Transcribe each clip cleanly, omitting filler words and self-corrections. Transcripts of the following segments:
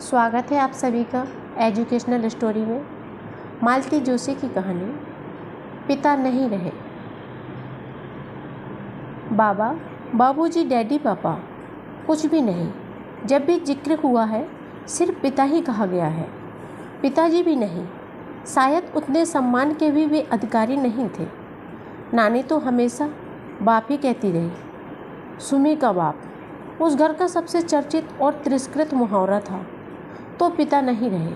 स्वागत है आप सभी का एजुकेशनल स्टोरी में। मालती जोशी की कहानी पिता नहीं रहे। बाबा, बाबूजी, डैडी, पापा, कुछ भी नहीं। जब भी जिक्र हुआ है सिर्फ पिता ही कहा गया है। पिताजी भी नहीं, शायद उतने सम्मान के भी वे अधिकारी नहीं थे। नानी तो हमेशा बाप ही कहती रही। सुमी का बाप उस घर का सबसे चर्चित और तिरस्कृत मुहावरा था। तो पिता नहीं रहे।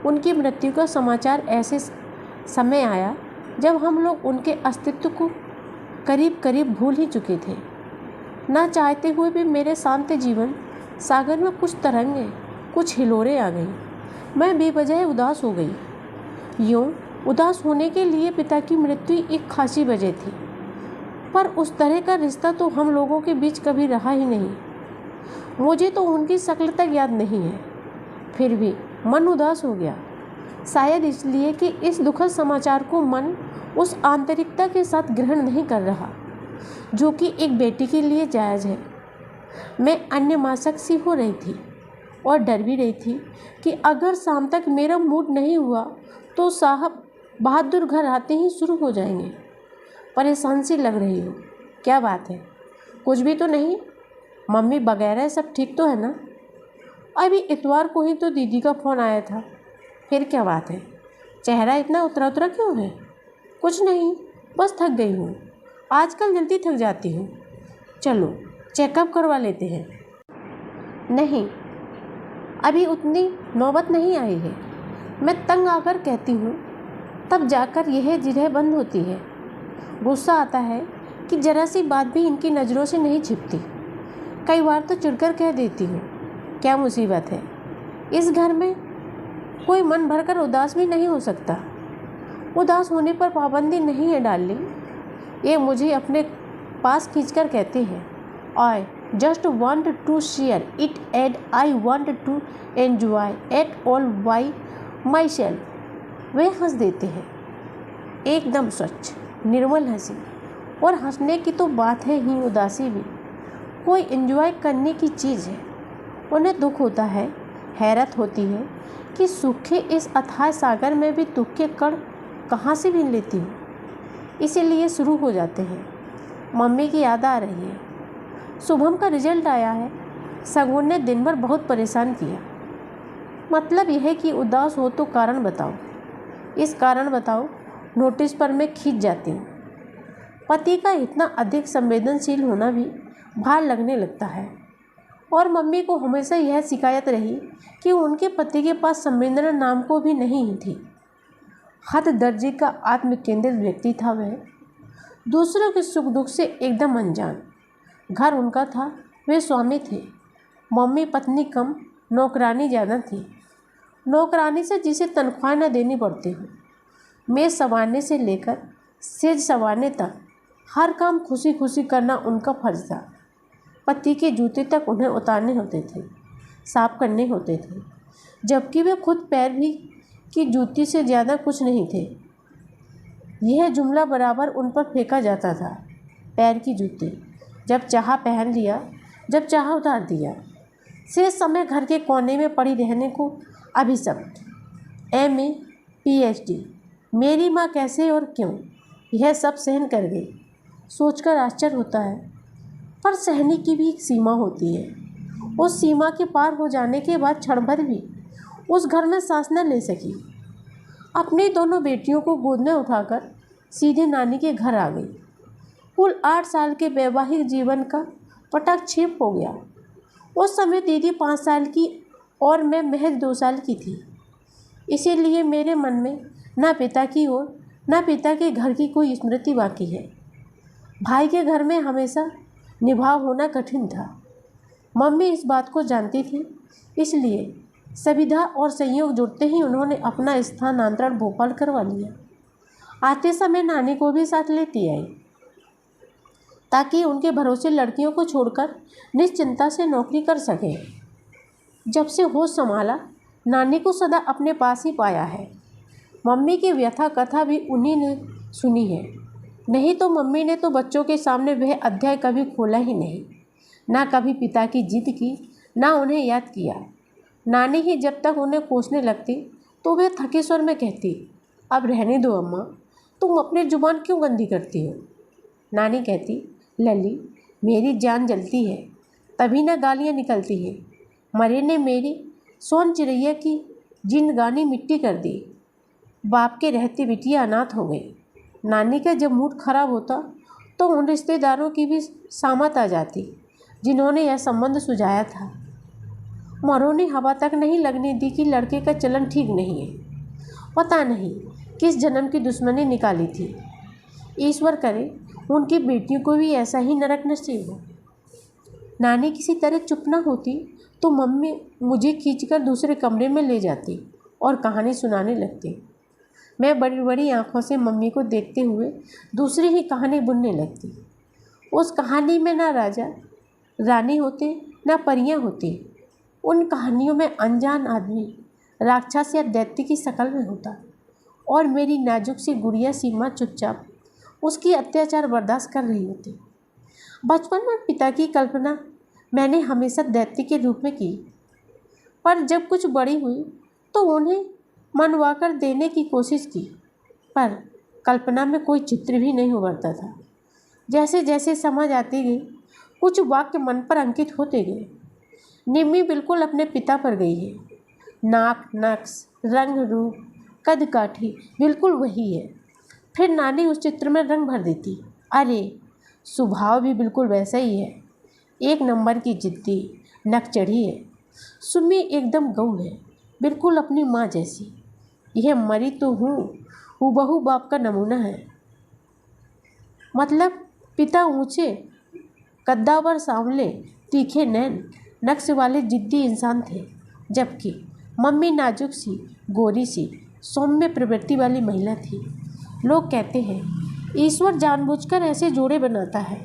उनकी मृत्यु का समाचार ऐसे समय आया जब हम लोग उनके अस्तित्व को करीब करीब भूल ही चुके थे। ना चाहते हुए भी मेरे शांत जीवन सागर में कुछ तरंगें, कुछ हिलोरें आ गई। मैं बेवजह उदास हो गई। यूँ उदास होने के लिए पिता की मृत्यु एक खासी वजह थी, पर उस तरह का रिश्ता तो हम लोगों के बीच कभी रहा ही नहीं। मुझे तो उनकी शक्ल तक याद नहीं है, फिर भी मन उदास हो गया। शायद इसलिए कि इस दुखद समाचार को मन उस आंतरिकता के साथ ग्रहण नहीं कर रहा जो कि एक बेटी के लिए जायज़ है। मैं अन्यमानसिक सी हो रही थी और डर भी रही थी कि अगर शाम तक मेरा मूड नहीं हुआ तो साहब बहादुर घर आते ही शुरू हो जाएंगे। परेशान सी लग रही हो। क्या बात है? कुछ भी तो नहीं? मम्मी वगैरह सब ठीक तो है ना? अभी इतवार को ही तो दीदी का फ़ोन आया था। फिर क्या बात है? चेहरा इतना उतरा उतरा क्यों है? कुछ नहीं, बस थक गई हूँ। आजकल जल्दी थक जाती हूँ। चलो चेकअप करवा लेते हैं। नहीं, अभी उतनी नौबत नहीं आई है। मैं तंग आकर कहती हूँ, तब जाकर यह जिरह बंद होती है। गुस्सा आता है कि ज़रा सी बात भी इनकी नज़रों से नहीं छिपती। कई बार तो चिढ़कर कह देती हूँ, क्या मुसीबत है? इस घर में कोई मन भरकर उदास भी नहीं हो सकता। उदास होने पर पाबंदी नहीं है डार्लिंग। ये मुझे अपने पास खींचकर कहते हैं, I just want to share it and I want to enjoy at all by myself. वे हंस देते हैं, एकदम स्वच्छ निर्मल हंसी। और हंसने की तो बात है ही, उदासी भी कोई एंजॉय करने की चीज़ है। उन्हें दुख होता है, हैरत होती है कि सूखे इस अथाह सागर में भी दुख के कण कहाँ से भी लेती हूँ। इसीलिए शुरू हो जाते हैं। मम्मी की याद आ रही है। शुभम का रिजल्ट आया है। सगुन ने दिन भर बहुत परेशान किया। मतलब यह है कि उदास हो तो कारण बताओ। इस कारण बताओ नोटिस पर मैं खींच जाती हूँ। पति का इतना अधिक संवेदनशील होना भी भार लगने लगता है। और मम्मी को हमेशा यह शिकायत रही कि उनके पति के पास संवेदना नाम को भी नहीं थी। हद दर्जे का आत्म केंद्रित व्यक्ति था वह, दूसरों के सुख दुख से एकदम अनजान। घर उनका था, वे स्वामी थे। मम्मी पत्नी कम, नौकरानी ज़्यादा थी। नौकरानी से जिसे तनख्वाह न देनी पड़ती हो। मेज़ संवारने से लेकर सेज संवारने तक हर काम खुशी खुशी करना उनका फर्ज था। पति के जूते तक उन्हें उतारने होते थे, साफ करने होते थे, जबकि वे खुद पैर भी की जूती से ज़्यादा कुछ नहीं थे। यह जुमला बराबर उन पर फेंका जाता था। पैर की जूती जब चाहा पहन लिया, जब चाहा उतार दिया। शेष समय घर के कोने में पड़ी रहने को अभिशप्त। MA PhD, मेरी माँ कैसे और क्यों यह सब सहन कर गई, सोचकर आश्चर्य होता है। पर सहने की भी एक सीमा होती है। उस सीमा के पार हो जाने के बाद क्षण भर भी उस घर में सांस न ले सकी। अपनी दोनों बेटियों को गोद में उठाकर सीधे नानी के घर आ गई। कुल 8 साल के वैवाहिक जीवन का पटाक्षेप हो गया। उस समय दीदी 5 साल की और मैं महज 2 साल की थी। इसीलिए मेरे मन में न पिता की ओर न पिता के घर की कोई स्मृति बाकी है। भाई के घर में हमेशा निभाव होना कठिन था। मम्मी इस बात को जानती थी, इसलिए सुविधा और संयोग जुड़ते ही उन्होंने अपना स्थानांतरण भोपाल करवा लिया। आते समय नानी को भी साथ लेती आई, ताकि उनके भरोसे लड़कियों को छोड़कर निश्चिंता से नौकरी कर सके। जब से होश संभाला, नानी को सदा अपने पास ही पाया है। मम्मी की व्यथा कथा भी उन्हीं ने सुनी है। नहीं तो मम्मी ने तो बच्चों के सामने वह अध्याय कभी खोला ही नहीं। ना कभी पिता की जिद की, ना उन्हें याद किया, नानी ही जब तक उन्हें कोसने लगती तो वे थके स्वर में कहती, अब रहने दो अम्मा, तुम अपनी जुबान क्यों गंदी करती हो। नानी कहती, लली मेरी जान जलती है तभी ना गालियाँ निकलती हैं। मरे ने मेरी सोन चिड़ैया की जिंदगानी मिट्टी कर दी। बाप के रहते बिटिया अनाथ हो गई। नानी का जब मूड खराब होता तो उन रिश्तेदारों की भी सामत आ जाती जिन्होंने यह संबंध सुझाया था। मरों ने हवा तक नहीं लगने दी कि लड़के का चलन ठीक नहीं है। पता नहीं किस जन्म की दुश्मनी निकाली थी। ईश्वर करे उनकी बेटियों को भी ऐसा ही नरक नसीब हो। नानी किसी तरह चुप न होती तो मम्मी मुझे खींचकर दूसरे कमरे में ले जाती और कहानी सुनाने लगती। मैं बड़ी बड़ी आंखों से मम्मी को देखते हुए दूसरी ही कहानी बुनने लगती। उस कहानी में ना राजा रानी होते ना परियां होती। उन कहानियों में अनजान आदमी राक्षस या दैत्य की शक्ल में होता और मेरी नाजुक सी गुड़िया सीमा चुपचाप उसकी अत्याचार बर्दाश्त कर रही होती। बचपन में पिता की कल्पना मैंने हमेशा दैत्य के रूप में की, पर जब कुछ बड़ी हुई तो उन्हें मनवाकर देने की कोशिश की, पर कल्पना में कोई चित्र भी नहीं उभरता था। जैसे जैसे समझ आती गई कुछ वाक्य मन पर अंकित होते गए। निम्मी बिल्कुल अपने पिता पर गई है। नाक नक्श रंग रूप कद काठी बिल्कुल वही है। फिर नानी उस चित्र में रंग भर देती। अरे स्वभाव भी बिल्कुल वैसा ही है। एक नंबर की जिद्दी नक चढ़ी है। सुम्मी एकदम गऊ है, बिल्कुल अपनी माँ जैसी। यह मरी तो हूँ हूबहू बाप का नमूना है। मतलब पिता ऊंचे कद्दावर सांवले तीखे नैन नक्श वाले जिद्दी इंसान थे, जबकि मम्मी नाजुक सी गोरी सी सौम्य प्रवृत्ति वाली महिला थी। लोग कहते हैं ईश्वर जानबूझकर ऐसे जोड़े बनाता है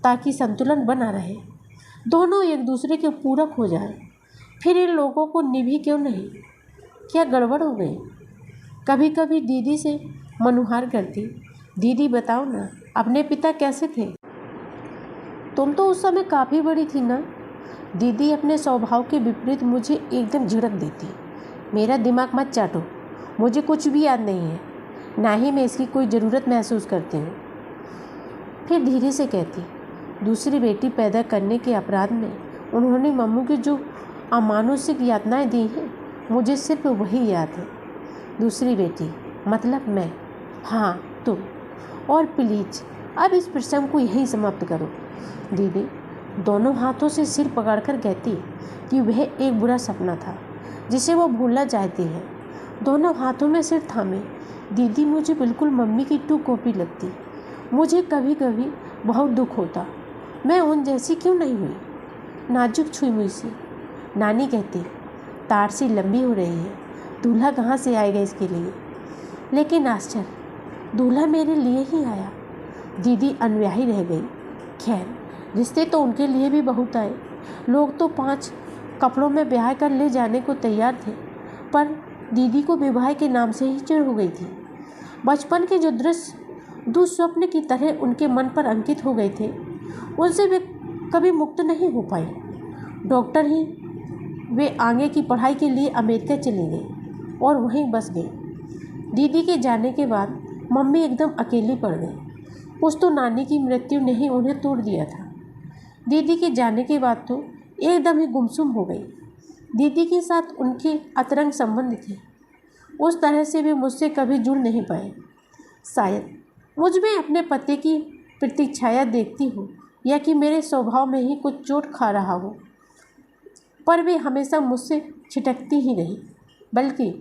ताकि संतुलन बना रहे, दोनों एक दूसरे के पूरक हो जाए। फिर इन लोगों को निभी क्यों नहीं? क्या गड़बड़ हो गई? कभी कभी दीदी से मनुहार करती, दीदी बताओ ना अपने पिता कैसे थे? तुम तो उस समय काफ़ी बड़ी थी ना। दीदी अपने स्वभाव के विपरीत मुझे एकदम झिड़क देती। मेरा दिमाग मत चाटो, मुझे कुछ भी याद नहीं है, ना ही मैं इसकी कोई ज़रूरत महसूस करती हूँ। फिर धीरे से कहती, दूसरी बेटी पैदा करने के अपराध में उन्होंने मम्मू की जो अमानुषिक यातनाएं दी हैं, मुझे सिर्फ वही याद है। दूसरी बेटी मतलब मैं, हाँ तुम। और प्लीज़ अब इस प्रसंग को यहीं समाप्त करो। दीदी दोनों हाथों से सिर पकड़कर कहती कि वह एक बुरा सपना था जिसे वो भूलना चाहती है। दोनों हाथों में सिर थामे दीदी मुझे बिल्कुल मम्मी की टू कॉपी लगती। मुझे कभी कभी बहुत दुख होता, मैं उन जैसी क्यों नहीं हुई, नाजुक छुई मुई सी। नानी कहती, तार सी लंबी हो रही है, दूल्हा कहाँ से आएगा इसके लिए? लेकिन आश्चर्य, दूल्हा मेरे लिए ही आया। दीदी अनब्याही रह गई। खैर रिश्ते तो उनके लिए भी बहुत आए। लोग तो 5 कपड़ों में ब्याह कर ले जाने को तैयार थे, पर दीदी को विवाह के नाम से ही चिढ़ हो गई थी। बचपन के जो दृश्य दुस्वप्न की तरह उनके मन पर अंकित हो गए थे, उनसे वे कभी मुक्त नहीं हो पाई। डॉक्टर ही वे आगे की पढ़ाई के लिए अमेरिका चली गई और वहीं बस गई। दीदी के जाने के बाद मम्मी एकदम अकेली पड़ गई। कुछ तो नानी की मृत्यु ने ही उन्हें तोड़ दिया था। दीदी के जाने के बाद तो एकदम ही गुमसुम हो गई। दीदी के साथ उनके अतरंग संबंध थे, उस तरह से वे मुझसे कभी जुड़ नहीं पाए। शायद मुझ में अपने पति की प्रतीक्षाया देखती हो या कि मेरे स्वभाव में ही कुछ चोट खा रहा हो, पर वे हमेशा मुझसे छिटकती ही नहीं, बल्कि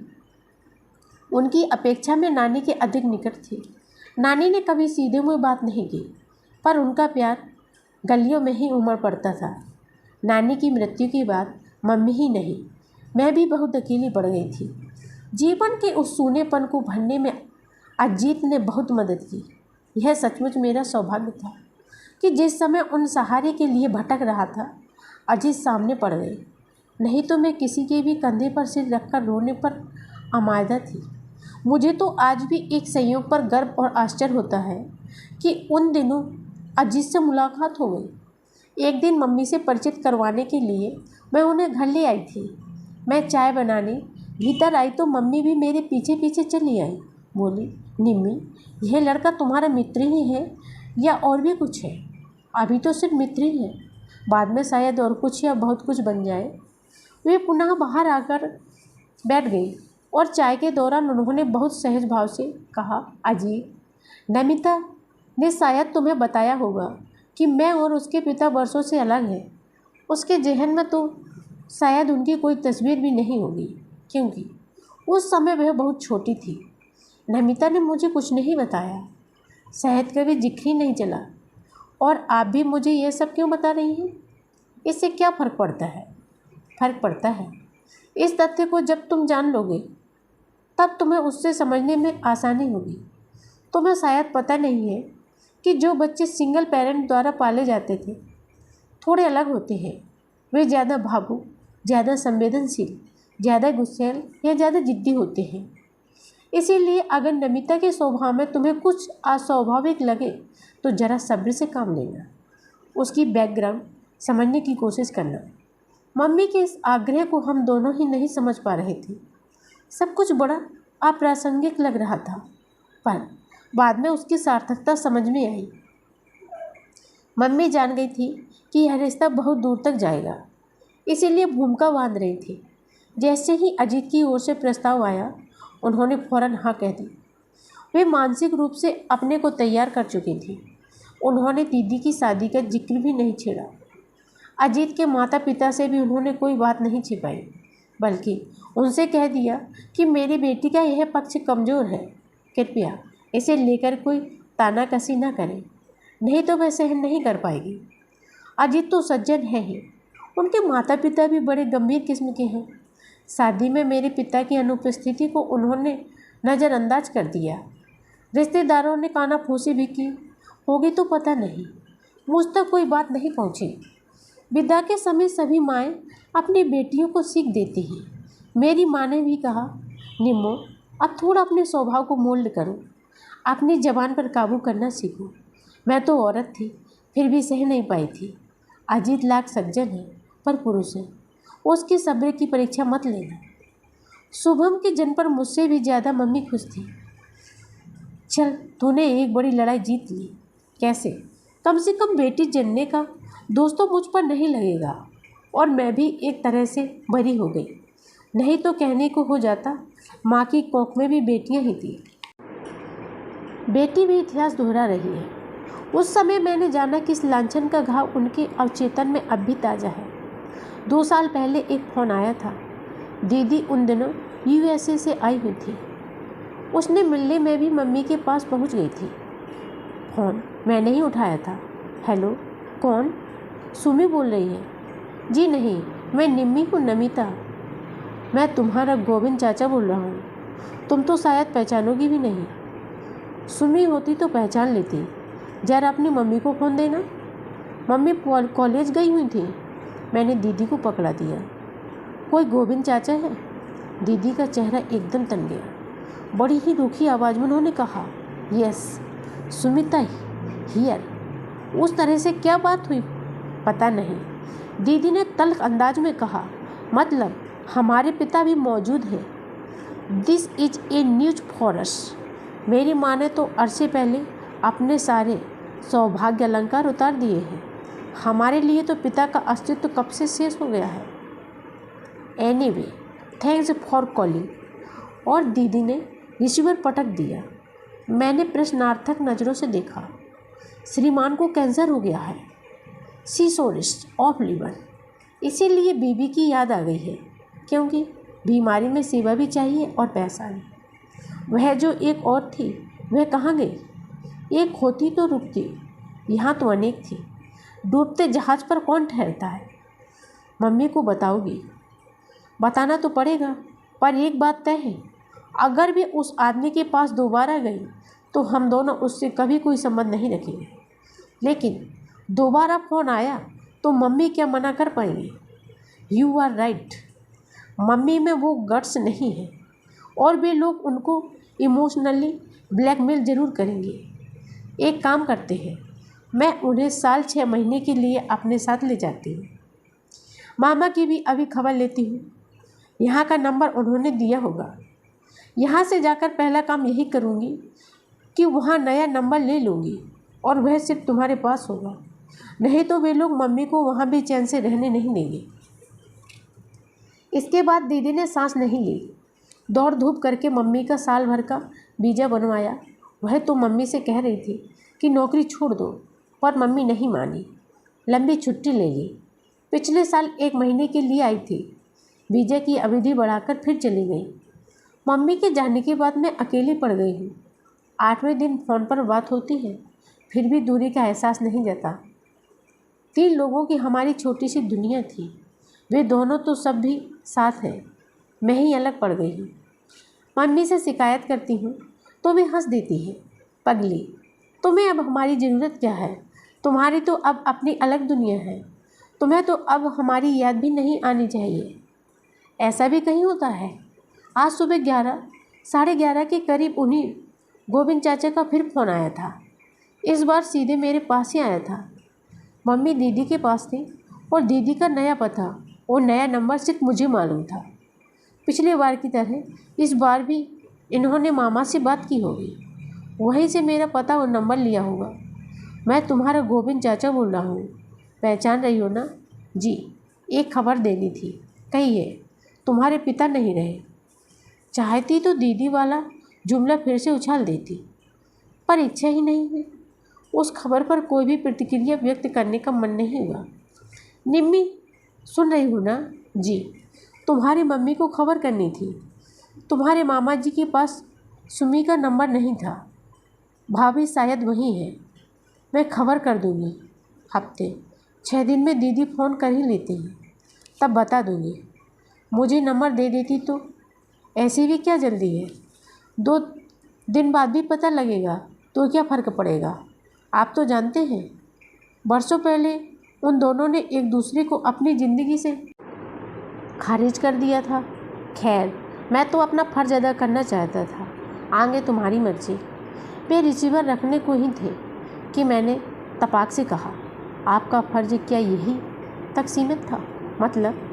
उनकी अपेक्षा में नानी के अधिक निकट थी। नानी ने कभी सीधे मुँह बात नहीं की, पर उनका प्यार गलियों में ही उमड़ पड़ता था। नानी की मृत्यु के बाद मम्मी ही नहीं, मैं भी बहुत अकेली पड़ गई थी। जीवन के उस सूनेपन को भरने में अजीत ने बहुत मदद की। यह सचमुच मेरा सौभाग्य था कि जिस समय उन सहारे के लिए भटक रहा था, अजीत सामने पड़ गई। नहीं तो मैं किसी के भी कंधे पर सिर रखकर रोने पर आमादा थी। मुझे तो आज भी एक संयोग पर गर्व और आश्चर्य होता है कि उन दिनों अजीत से मुलाकात हो गई। एक दिन मम्मी से परिचित करवाने के लिए मैं उन्हें घर ले आई थी। मैं चाय बनाने भीतर आई तो मम्मी भी मेरे पीछे पीछे चली आई। बोली, निम्मी, यह लड़का तुम्हारा मित्र ही है या और भी कुछ है? अभी तो सिर्फ मित्र ही है, बाद में शायद और कुछ या बहुत कुछ बन जाए। वे पुनः बाहर आकर बैठ गई और चाय के दौरान उन्होंने बहुत सहज भाव से कहा, अजीब, नमिता ने शायद तुम्हें बताया होगा कि मैं और उसके पिता वर्षों से अलग हैं। उसके जहन में तो शायद उनकी कोई तस्वीर भी नहीं होगी, क्योंकि उस समय वह बहुत छोटी थी। नमिता ने मुझे कुछ नहीं बताया, शायद कभी जिक्र ही नहीं चला। और आप भी मुझे यह सब क्यों बता रही हैं? इससे क्या फ़र्क पड़ता है? फ़र्क पड़ता है इस तथ्य को जब तुम जान लोगे तब तुम्हें उससे समझने में आसानी होगी। तुम्हें शायद पता नहीं है कि जो बच्चे सिंगल पेरेंट द्वारा पाले जाते थे थोड़े अलग होते हैं। वे ज़्यादा भावुक, ज़्यादा संवेदनशील, ज़्यादा गुस्सैल या ज़्यादा जिद्दी होते हैं। इसीलिए अगर नमिता के स्वभाव में तुम्हें कुछ अस्वाभाविक लगे तो ज़रा सब्र से काम लेना, उसकी बैकग्राउंड समझने की कोशिश करना। मम्मी के इस आग्रह को हम दोनों ही नहीं समझ पा रहे थे। सब कुछ बड़ा अप्रासंगिक लग रहा था, पर बाद में उसकी सार्थकता समझ में आई। मम्मी जान गई थी कि यह रिश्ता बहुत दूर तक जाएगा, इसीलिए भूमिका बांध रही थी। जैसे ही अजीत की ओर से प्रस्ताव आया, उन्होंने फौरन हाँ कह दी। वे मानसिक रूप से अपने को तैयार कर चुकी थी। उन्होंने दीदी की शादी का जिक्र भी नहीं छेड़ा। अजीत के माता पिता से भी उन्होंने कोई बात नहीं छिपाई, बल्कि उनसे कह दिया कि मेरी बेटी का यह पक्ष कमज़ोर है, कृपया इसे लेकर कोई तानाकसी न करें, नहीं तो वह सहन नहीं कर पाएगी। अजीत तो सज्जन है ही, उनके माता पिता भी बड़े गंभीर किस्म के हैं। शादी में मेरे पिता की अनुपस्थिति को उन्होंने नज़रअंदाज कर दिया। रिश्तेदारों ने कानाफूसी भी की होगी तो पता नहीं, मुझ तक कोई बात नहीं पहुंची। विदा के समय सभी माएँ अपनी बेटियों को सीख देती हैं। मेरी माँ ने भी कहा, निम्मो, अब थोड़ा अपने स्वभाव को मोल्ड करो, अपनी ज़बान पर काबू करना सीखो। मैं तो औरत थी, फिर भी सह नहीं पाई थी। अजीत लाख सज्जन है, पर पुरुष है, उसकी सब्र की परीक्षा मत लेना। शुभम के जन्म पर मुझसे भी ज़्यादा मम्मी खुश थी। चल, तूने एक बड़ी लड़ाई जीत ली। कैसे? कम से कम बेटी जनने का दोष तो मुझ पर नहीं लगेगा, और मैं भी एक तरह से बरी हो गई। नहीं तो कहने को हो जाता, माँ की कोख में भी बेटियां ही थी। बेटी भी इतिहास दोहरा रही है। उस समय मैंने जाना कि इस लांछन का घाव उनके अवचेतन में अब भी ताज़ा है। 2 साल पहले एक फ़ोन आया था। दीदी उन दिनों USA से आई हुई थी। उसने मिलने में भी मम्मी के पास पहुंच गई थी। फ़ोन मैंने ही उठाया था। हेलो, कौन? सुमी बोल रही है। जी नहीं, मैं निम्मी हूँ, नमिता। मैं तुम्हारा गोविंद चाचा बोल रहा हूँ। तुम तो शायद पहचानोगी भी नहीं। सुमी होती तो पहचान लेती। जरा अपनी मम्मी को फ़ोन देना। मम्मी कॉलेज गई हुई थी। मैंने दीदी को पकड़ा दिया। कोई गोविंद चाचा है? दीदी का चेहरा एकदम तन गया। बड़ी ही रूखी आवाज़ में उन्होंने कहा, यस, सुमिता हियर। उस तरह से क्या बात हुई? पता नहीं, दीदी ने तल्ख अंदाज में कहा। मतलब हमारे पिता भी मौजूद हैं। This is a news for us. मेरी माँ ने तो अरसे पहले अपने सारे सौभाग्य अलंकार उतार दिए हैं। हमारे लिए तो पिता का अस्तित्व कब से शेष हो गया है। Anyway, thanks for calling. और दीदी ने रिसीवर पटक दिया। मैंने प्रश्नार्थक नज़रों से देखा। श्रीमान को कैंसर हो गया है, सिसोरिस्ट ऑफ लिवर। इसीलिए बीबी की याद आ गई है, क्योंकि बीमारी में सेवा भी चाहिए और पैसा भी। वह जो एक और थी, वह कहाँ गई? एक होती तो रुकती, यहाँ तो अनेक थी। डूबते जहाज़ पर कौन ठहरता है? मम्मी को बताओगी? बताना तो पड़ेगा, पर एक बात तय है, अगर भी उस आदमी के पास दोबारा गई तो हम दोनों उससे कभी कोई संबंध नहीं रखेंगे। लेकिन दोबारा फ़ोन आया तो मम्मी क्या मना कर पाएंगे? यू आर राइट, मम्मी में वो गट्स नहीं है, और वे लोग उनको इमोशनली ब्लैकमेल ज़रूर करेंगे। एक काम करते हैं, मैं उन्हें साल 6 महीने के लिए अपने साथ ले जाती हूँ। मामा की भी अभी खबर लेती हूँ। यहाँ का नंबर उन्होंने दिया होगा। यहाँ से जाकर पहला काम यही करूँगी कि वहाँ नया नंबर ले लूँगी और वह सिर्फ तुम्हारे पास होगा, नहीं तो वे लोग मम्मी को वहाँ भी चैन से रहने नहीं देंगे। इसके बाद दीदी ने सांस नहीं ली। दौड़ धूप करके मम्मी का साल भर का वीज़ा बनवाया। वह तो मम्मी से कह रही थी कि नौकरी छोड़ दो, पर मम्मी नहीं मानी। लंबी छुट्टी ले ली। पिछले साल 1 महीने के लिए आई थी। वीज़ा की अवधि बढ़ाकर फिर चली गई। मम्मी के जाने के बाद मैं अकेली पड़ गई हूँ। 8वें दिन फ़ोन पर बात होती है, फिर भी दूरी का एहसास नहीं जाता। 3 लोगों की हमारी छोटी सी दुनिया थी। वे दोनों तो सब भी साथ हैं, मैं ही अलग पड़ गई हूँ। मम्मी से शिकायत करती हूँ तो वे हंस देती है। पगली, तुम्हें अब हमारी ज़रूरत क्या है? तुम्हारी तो अब अपनी अलग दुनिया है। तुम्हें तो अब हमारी याद भी नहीं आनी चाहिए। ऐसा भी कहीं होता है? आज सुबह 11, साढ़े 11 के करीब उन्हीं गोविंद चाचा का फिर फ़ोन आया था। इस बार सीधे मेरे पास ही आया था। मम्मी दीदी के पास थी और दीदी का नया पता और नया नंबर सिर्फ मुझे मालूम था। पिछले बार की तरह इस बार भी इन्होंने मामा से बात की होगी, वहीं से मेरा पता और नंबर लिया होगा। मैं तुम्हारा गोविंद चाचा बोल रहा हूँ, पहचान रही हो ना? जी, एक खबर देनी थी। कहिए, तुम्हारे पिता नहीं रहे। चाहती तो दीदी वाला जुमला फिर से उछाल देती, पर इच्छा ही नहीं हुई। उस खबर पर कोई भी प्रतिक्रिया व्यक्त करने का मन नहीं हुआ। निम्मी, सुन रही हो ना? जी, तुम्हारी मम्मी को खबर करनी थी। तुम्हारे मामा जी के पास सुमी का नंबर नहीं था। भाभी शायद वहीं है। मैं खबर कर दूँगी। हफ्ते 6 दिन में दीदी फ़ोन कर ही लेती हैं, तब बता दूँगी। मुझे नंबर दे देती तो। ऐसी भी क्या जल्दी है? 2 दिन बाद भी पता लगेगा तो क्या फ़र्क पड़ेगा? आप तो जानते हैं, बरसों पहले उन दोनों ने एक दूसरे को अपनी ज़िंदगी से खारिज कर दिया था। खैर, मैं तो अपना फ़र्ज़ अदा करना चाहता था। आगे तुम्हारी मर्ज़ी। वे रिसीवर रखने को ही थे कि मैंने तपाक से कहा, आपका फ़र्ज़ क्या यही तक सीमित था? मतलब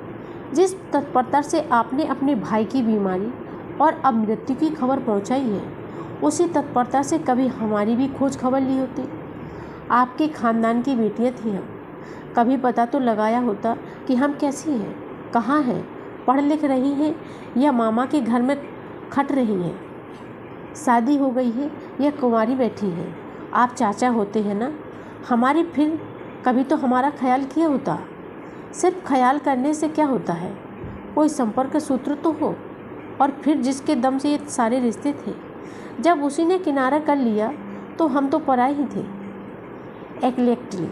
जिस तत्परता से आपने अपने भाई की बीमारी और अब मृत्यु की खबर पहुंचाई है, उसी तत्परता से कभी हमारी भी खोज खबर ली होती। आपके ख़ानदान की बेटियां थी हम, कभी पता तो लगाया होता कि हम कैसी हैं, कहाँ हैं, पढ़ लिख रही हैं या मामा के घर में खट रही हैं, शादी हो गई है या कुंवारी बैठी हैं। आप चाचा होते हैं ना हमारी, फिर कभी तो हमारा ख्याल किया होता। सिर्फ ख्याल करने से क्या होता है? कोई संपर्क सूत्र तो हो। और फिर जिसके दम से ये सारे रिश्ते थे, जब उसी ने किनारा कर लिया तो हम तो पराए ही थे एग्जैक्टली।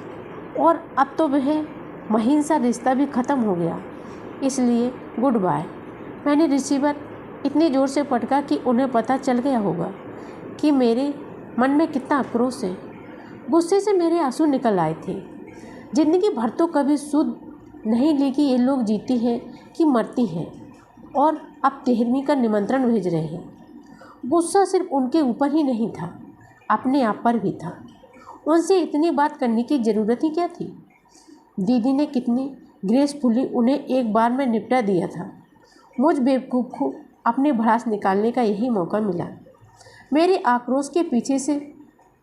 और अब तो वह महीन सा रिश्ता भी ख़त्म हो गया, इसलिए गुड बाय। मैंने रिसीवर इतनी ज़ोर से पटका कि उन्हें पता चल गया होगा कि मेरे मन में कितना आक्रोश है। गुस्से से मेरे आंसू निकल आए थे। ज़िंदगी भर तो कभी सुध नहीं ली कि ये लोग जीती हैं कि मरती हैं, और अब 13वीं का निमंत्रण भेज रहे हैं। गुस्सा सिर्फ उनके ऊपर ही नहीं था, अपने आप पर भी था। उनसे इतनी बात करने की ज़रूरत ही क्या थी? दीदी ने कितनी ग्रेसफुली उन्हें एक बार में निपटा दिया था। मुझ बेवकूफ़ को अपने भड़ास निकालने का यही मौका मिला। मेरे आक्रोश के पीछे से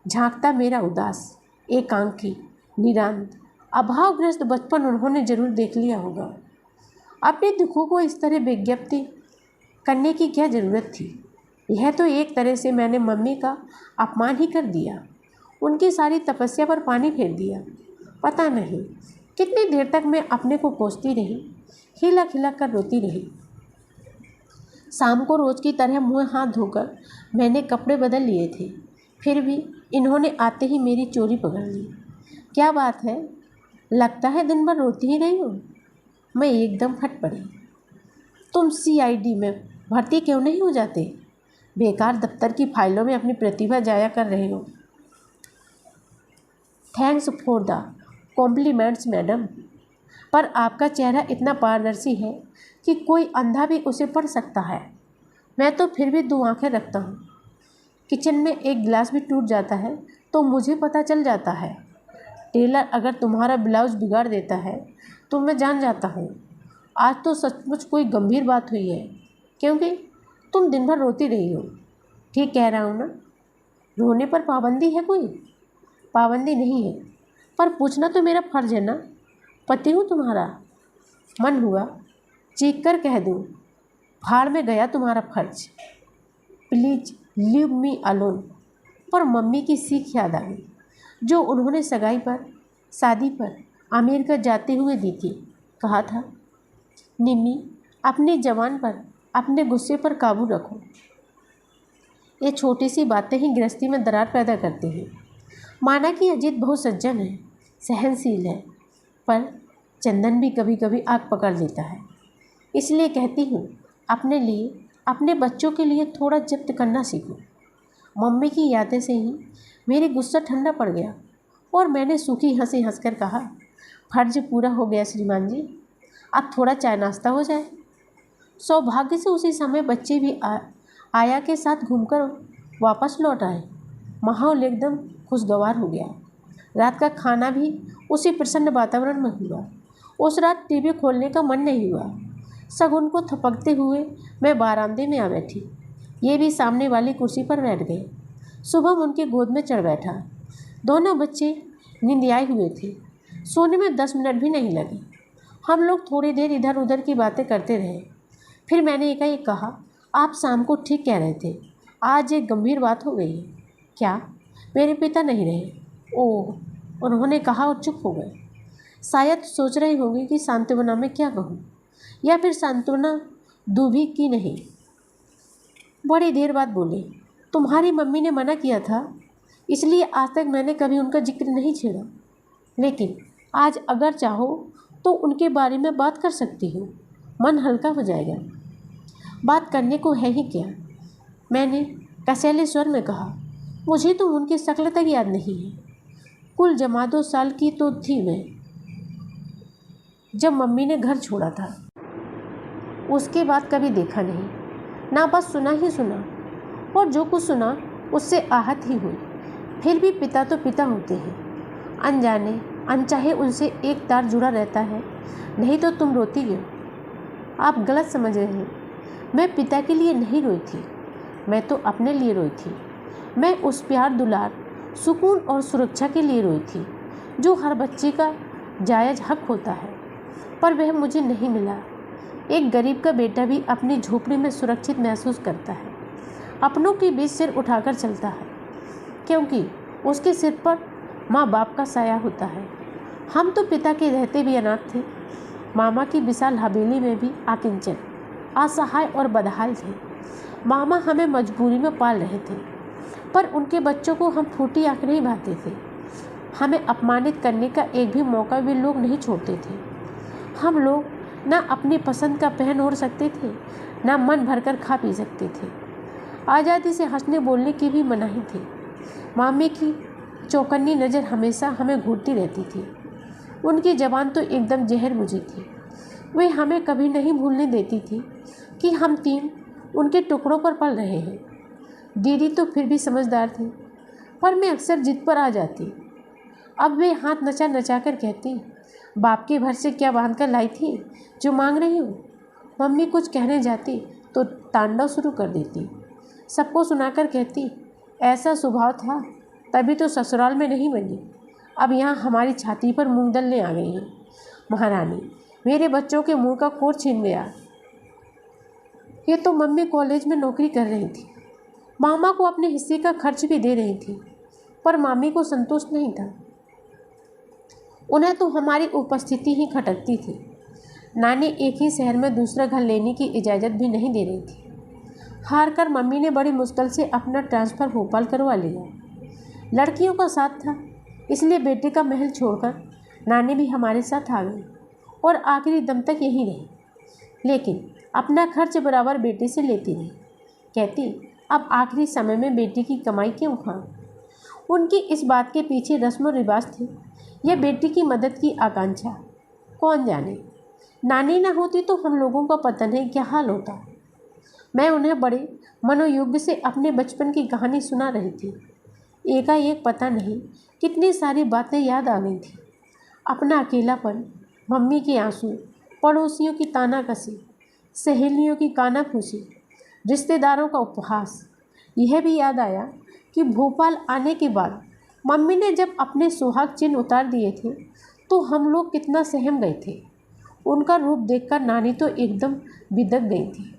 झांकता मेरा उदास, एकांकी, निरांत, अभावग्रस्त बचपन उन्होंने जरूर देख लिया होगा। अपने दुखों को इस तरह विज्ञप्ति करने की क्या ज़रूरत थी? यह तो एक तरह से मैंने मम्मी का अपमान ही कर दिया, उनकी सारी तपस्या पर पानी फेर दिया। पता नहीं कितनी देर तक मैं अपने को कोसती रही, हिला खिला कर रोती रही। शाम को रोज़ की तरह मुँह हाथ धोकर मैंने कपड़े बदल लिए थे, फिर भी इन्होंने आते ही मेरी चोरी पकड़ ली। क्या बात है, लगता है दिन भर रोती ही रही हो। मैं एकदम फट पड़ी। तुम CID में भर्ती क्यों नहीं हो जाते? बेकार दफ्तर की फाइलों में अपनी प्रतिभा जाया कर रहे हो। Thanks for the compliments madam, पर आपका चेहरा इतना पारदर्शी है कि कोई अंधा भी उसे पढ़ सकता है। मैं तो फिर भी 2 आंखें रखता हूँ। किचन में एक गिलास भी टूट जाता है तो मुझे पता चल जाता है। टेलर अगर तुम्हारा ब्लाउज बिगाड़ देता है तो मैं जान जाता हूँ। आज तो सचमुच कोई गंभीर बात हुई है, क्योंकि तुम दिन भर रोती रही हो। ठीक कह रहा हूँ ना? रोने पर पाबंदी है कोई? पाबंदी नहीं है, पर पूछना तो मेरा फर्ज है ना। पति हूँ तुम्हारा। मन हुआ चीख कर कह दूँ, भाड़ में गया तुम्हारा फर्ज, प्लीज लीव मी अलोन। पर मम्मी की सीख याद आ गई, जो उन्होंने सगाई पर, शादी पर अमेरिका जाते हुए दी थी। कहा था, निम्मी, अपनी जबान पर, अपने गुस्से पर काबू रखो। ये छोटी सी बातें ही गृहस्थी में दरार पैदा करती हैं। माना कि अजीत बहुत सज्जन है, सहनशील है, पर चंदन भी कभी कभी आग पकड़ लेता है। इसलिए कहती हूँ, अपने लिए, अपने बच्चों के लिए थोड़ा जब्त करना सीखो। मम्मी की यादें से ही मेरी गुस्सा ठंडा पड़ गया और मैंने सूखी हंसी हंसकर कहा, फर्ज पूरा हो गया श्रीमान जी, अब थोड़ा चाय नाश्ता हो जाए। सौभाग्य से उसी समय बच्चे भी आया के साथ घूमकर वापस लौट आए। माहौल एकदम खुशगवार हो गया। रात का खाना भी उसी प्रसन्न वातावरण में हुआ। उस रात टीवी खोलने का मन नहीं हुआ। शगुन को थपकते हुए मैं बारामदे में आ बैठी। ये भी सामने वाली कुर्सी पर बैठ गए। शुभम उनकी गोद में चढ़ बैठा। दोनों बच्चे नींदियाए हुए थे। सोने में 10 मिनट भी नहीं लगे। हम लोग थोड़ी देर इधर उधर की बातें करते रहे। फिर मैंने एकाएक कहा, आप शाम को ठीक कह रहे थे, आज एक गंभीर बात हो गई है। क्या? मेरे पिता नहीं रहे। ओह, उन्होंने कहा और चुप हो गए। शायद सोच रहे होंगे कि सांत्वना में क्या कहूँ, या फिर सांत्वना दूँ भी कि नहीं। बड़ी देर बाद बोले, तुम्हारी मम्मी ने मना किया था, इसलिए आज तक मैंने कभी उनका जिक्र नहीं छेड़ा, लेकिन आज अगर चाहो तो उनके बारे में बात कर सकती हूँ। मन हल्का हो जाएगा। बात करने को है ही क्या, मैंने कसैले स्वर में कहा। मुझे तो उनकी शक्ल तक याद नहीं है। कुल जमा 2 साल की तो थी मैं जब मम्मी ने घर छोड़ा था। उसके बाद कभी देखा नहीं, ना बस सुना ही सुना, और जो कुछ सुना उससे आहत ही हुई। फिर भी पिता तो पिता होते हैं, अनजाने अनचाहे उनसे एक तार जुड़ा रहता है। नहीं तो तुम रोती क्यों? आप गलत समझ रहे हैं। मैं पिता के लिए नहीं रोई थी, मैं तो अपने लिए रोई थी। मैं उस प्यार, दुलार, सुकून और सुरक्षा के लिए रोई थी जो हर बच्चे का जायज़ हक होता है, पर वह मुझे नहीं मिला। एक गरीब का बेटा भी अपनी झोपड़ी में सुरक्षित महसूस करता है, अपनों के बीच सिर उठाकर चलता है, क्योंकि उसके सिर पर माँ बाप का साया होता है। हम तो पिता के रहते भी अनाथ थे। मामा की विशाल हवेली में भी आकिंचन, असहाय और बदहाल थे। मामा हमें मजबूरी में पाल रहे थे, पर उनके बच्चों को हम फूटी आँख नहीं भाते थे। हमें अपमानित करने का एक भी मौका भी लोग नहीं छोड़ते थे। हम लोग ना अपनी पसंद का पहन ओढ़ सकते थे, ना मन भरकर खा पी सकते थे। आज़ादी से हंसने बोलने की भी मनाही थी। मामी की चौकन्नी नज़र हमेशा हमें घूरती रहती थी। उनकी ज़बान तो एकदम जहर बुझी थी। वे हमें कभी नहीं भूलने देती थी कि हम 3 उनके टुकड़ों पर पल रहे हैं। दीदी तो फिर भी समझदार थी, पर मैं अक्सर जिद पर आ जाती। अब वे हाथ नचा नचा कर कहती, बाप के भर से क्या बांध कर लाई थी जो मांग रही हूँ। मम्मी कुछ कहने जाती तो तांडव शुरू कर देती। सबको सुनाकर कहती, ऐसा स्वभाव था तभी तो ससुराल में नहीं बनी, अब यहाँ हमारी छाती पर मूंग दलने आ गई हैं। महारानी, मेरे बच्चों के मुंह का कोर छीन गया। ये तो मम्मी कॉलेज में नौकरी कर रही थी, मामा को अपने हिस्से का खर्च भी दे रही थी, पर मामी को संतोष नहीं था। उन्हें तो हमारी उपस्थिति ही खटकती थी। नानी एक ही शहर में दूसरा घर लेने की इजाज़त भी नहीं दे रही थी। हार कर मम्मी ने बड़ी मुश्किल से अपना ट्रांसफ़र भोपाल करवा लिया। लड़कियों का साथ था, इसलिए बेटे का महल छोड़कर नानी भी हमारे साथ आ गई और आखिरी दम तक यहीं रही। लेकिन अपना खर्च बराबर बेटे से लेती रही। कहती, अब आखिरी समय में बेटी की कमाई क्यों खाऊं? उनकी इस बात के पीछे रस्म और रिवाज थे या बेटी की मदद की आकांक्षा, कौन जाने। नानी ना होती तो हम लोगों का पता नहीं क्या हाल होता। मैं उन्हें बड़े मनोयोग से अपने बचपन की कहानी सुना रही थी। एकाएक पता नहीं कितनी सारी बातें याद आ गई थी। अपना अकेलापन, मम्मी के आंसू, पड़ोसियों की तानाकसी, सहेलियों की कानाफूसी, रिश्तेदारों का उपहास। यह भी याद आया कि भोपाल आने के बाद मम्मी ने जब अपने सुहाग चिन्ह उतार दिए थे तो हम लोग कितना सहम गए थे। उनका रूप देखकर नानी तो एकदम बिदक गई थी।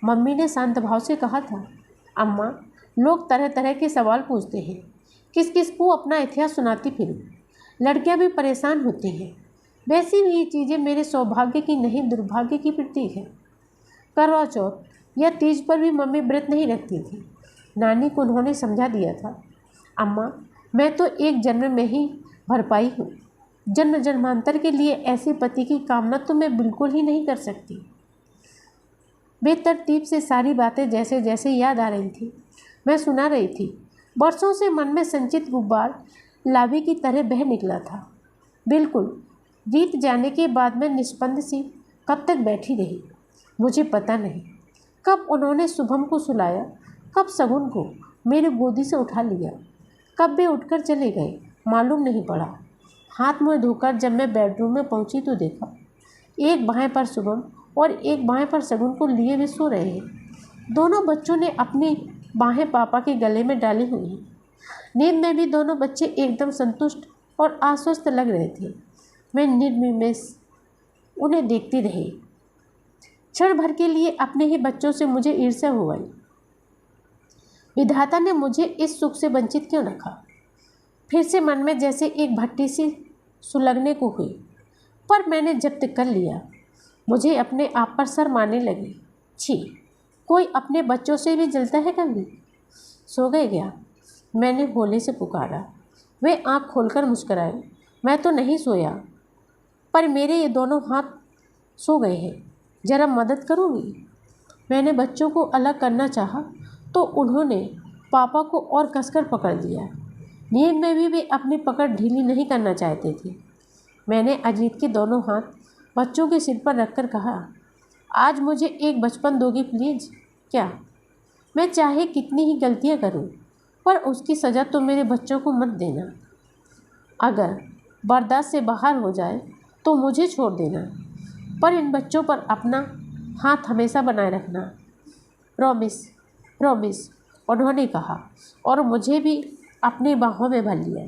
मम्मी ने शांत भाव से कहा था, अम्मा, लोग तरह तरह के सवाल पूछते हैं, किस किस को अपना इतिहास सुनाती फिरूं। लड़कियां भी परेशान होती हैं। वैसी भी ये चीज़ें मेरे सौभाग्य की नहीं, दुर्भाग्य की प्रतीक है। करवा चौथ या तीज पर भी मम्मी व्रत नहीं रखती थी। नानी को उन्होंने समझा दिया था, अम्मा, मैं तो एक जन्म में ही भरपाई हूँ। जन्म जन्मांतर के लिए ऐसे पति की कामना तो मैं बिल्कुल ही नहीं कर सकती। बेतरतीब से सारी बातें जैसे जैसे याद आ रही थी मैं सुना रही थी। बरसों से मन में संचित गुब्बार लावी की तरह बह निकला था। बिल्कुल बीत जाने के बाद मैं निष्पंद सी कब तक बैठी रही मुझे पता नहीं। कब उन्होंने शुभम को सुलाया, कब सगुन को मेरे गोदी से उठा लिया, कब वे उठकर चले गए, मालूम नहीं पड़ा। हाथ मुँह धोकर जब मैं बेडरूम में पहुंची तो देखा एक बाहें पर शुभम और एक बाहें पर सगुन को लिए वे सो रहे हैं। दोनों बच्चों ने अपनी बाहें पापा के गले में डाली हुई हैं। नींद में भी दोनों बच्चे एकदम संतुष्ट और आश्वस्त लग रहे थे। मैं निर्निमेष उन्हें देखती रही। क्षण भर के लिए अपने ही बच्चों से मुझे ईर्ष्या हो गई। विधाता ने मुझे इस सुख से वंचित क्यों रखा। फिर से मन में जैसे एक भट्टी सी सुलगने को हुई, पर मैंने जब्त कर लिया। मुझे अपने आप पर शर्म आने लगी। छी, कोई अपने बच्चों से भी जलता है कभी। सो गए क्या? मैंने भोले से पुकारा। वे आँख खोलकर मुस्कुराए। मैं तो नहीं सोया, पर मेरे ये दोनों हाथ सो गए हैं। जरा मदद करोगी? मैंने बच्चों को अलग करना चाहा तो उन्होंने पापा को और कसकर पकड़ लिया। नींद में भी वे अपनी पकड़ ढीली नहीं करना चाहते थे। मैंने अजीत के दोनों हाथ बच्चों के सिर पर रखकर कहा, आज मुझे एक बचपन दोगी प्लीज़? क्या? मैं चाहे कितनी ही गलतियां करूं, पर उसकी सज़ा तो मेरे बच्चों को मत देना। अगर बर्दाश्त से बाहर हो जाए तो मुझे छोड़ देना, पर इन बच्चों पर अपना हाथ हमेशा बनाए रखना। प्रॉमिस, प्रॉमिस, उन्होंने कहा और मुझे भी अपनी बाहों में भर लिया।